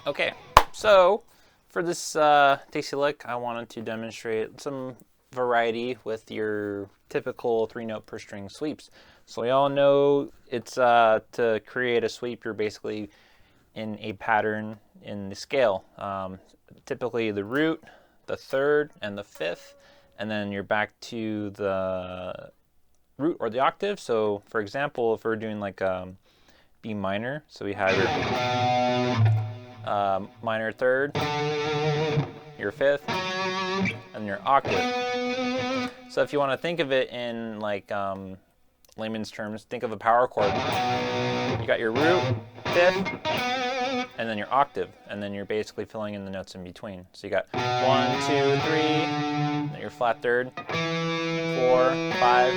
Okay, so for this tasty lick, I wanted to demonstrate some variety with your typical 3-note per string sweeps. So we all know it's to create a sweep, you're basically in a pattern in the scale. Typically the root, the third, and the fifth, and then you're back to the root or the octave. So for example, if we're doing like B minor, so we have your minor third, your fifth, and your octave. So if you want to think of it in like layman's terms, think of a power chord. You got your root, fifth, and then your octave, and then you're basically filling in the notes in between. So you got 1, 2, 3, then your flat third, 4, 5,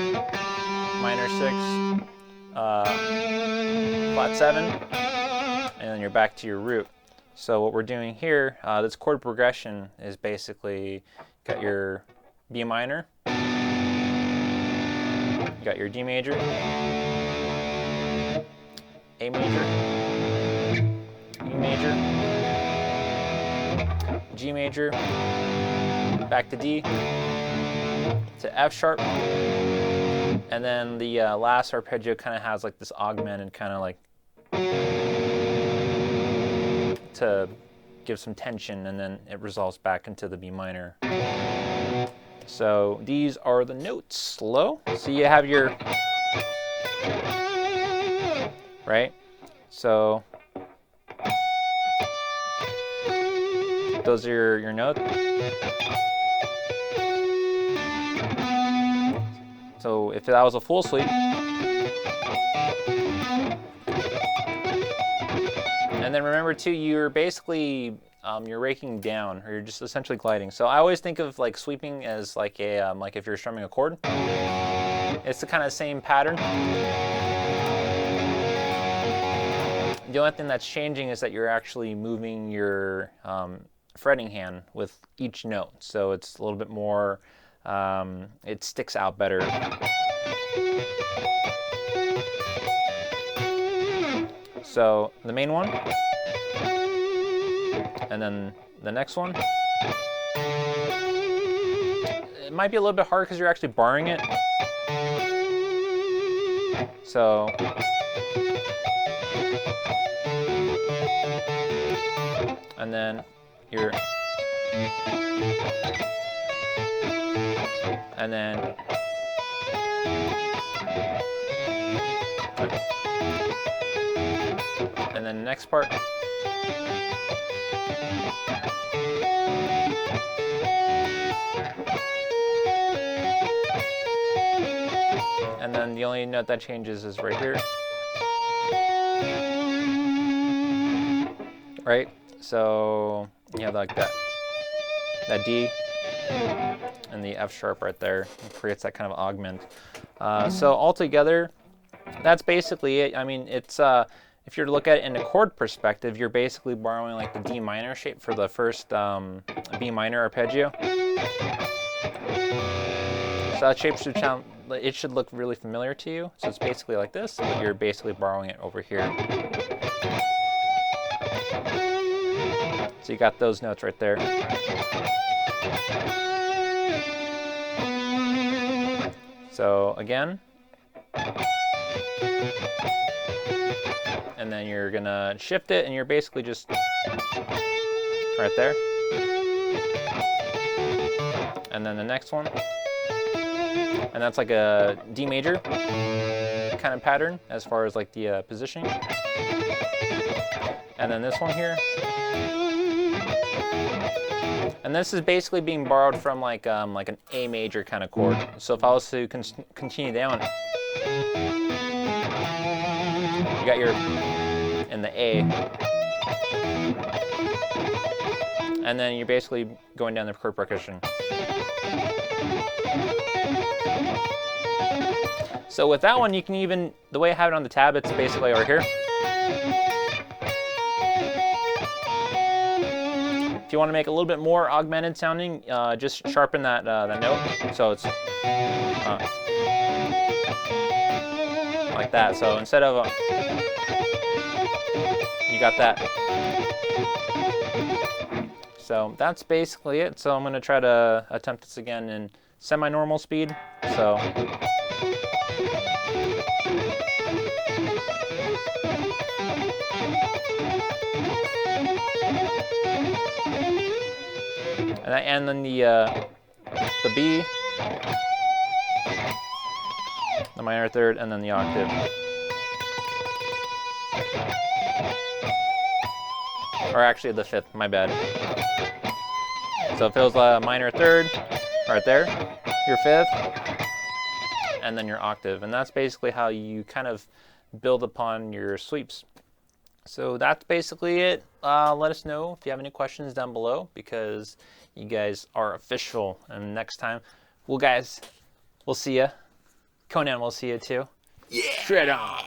minor 6, flat 7, and then you're back to your root. So what we're doing here, this chord progression is basically got your B minor, you got your D major, A major, E major, G major, back to D, to F sharp, and then the last arpeggio kind of has like this augmented kind of like to give some tension, and then it resolves back into the B minor. So these are the notes, slow. So you have your, right? So those are your notes. So if that was a full sweep, and then remember too, you're basically you're raking down, or you're just essentially gliding. So I always think of like sweeping as like a like if you're strumming a chord. It's the kind of same pattern. The only thing that's changing is that you're actually moving your fretting hand with each note, so it's a little bit more. It sticks out better. So the main one, and then the next one. It might be a little bit hard because you're actually barring it. So and then you're, and then the next part. And then the only note that changes is right here. Right? So you have like that D and the F sharp right there. It creates that kind of augment. So altogether, that's basically it. I mean, it's if you're to look at it in a chord perspective, you're basically borrowing like the D minor shape for the first B minor arpeggio. So that shape should sound, it should look really familiar to you. So it's basically like this, but you're basically borrowing it over here. So you got those notes right there. So again, and then you're gonna shift it, and you're basically just right there. And then the next one, and that's like a D major kind of pattern as far as like the positioning. And then this one here, and this is basically being borrowed from like an A major kind of chord. So if I was to continue down, you got your in the A, and then you're basically going down the chord progression. So with that one, you can even, the way I have it on the tab, it's basically over here. If you want to make it a little bit more augmented sounding, just sharpen that note, so it's like that. So instead of you got that. So that's basically it. So I'm going to try to attempt this again in semi-normal speed. So. And then the B, the minor third, and then the octave. Or actually the fifth, my bad. So if it was a minor third, right there, your fifth, and then your octave. And that's basically how you kind of build upon your sweeps. So that's basically it. Let us know if you have any questions down below, because you guys are official. And next time, we'll see ya. Conan will see you too. Yeah. Shred on.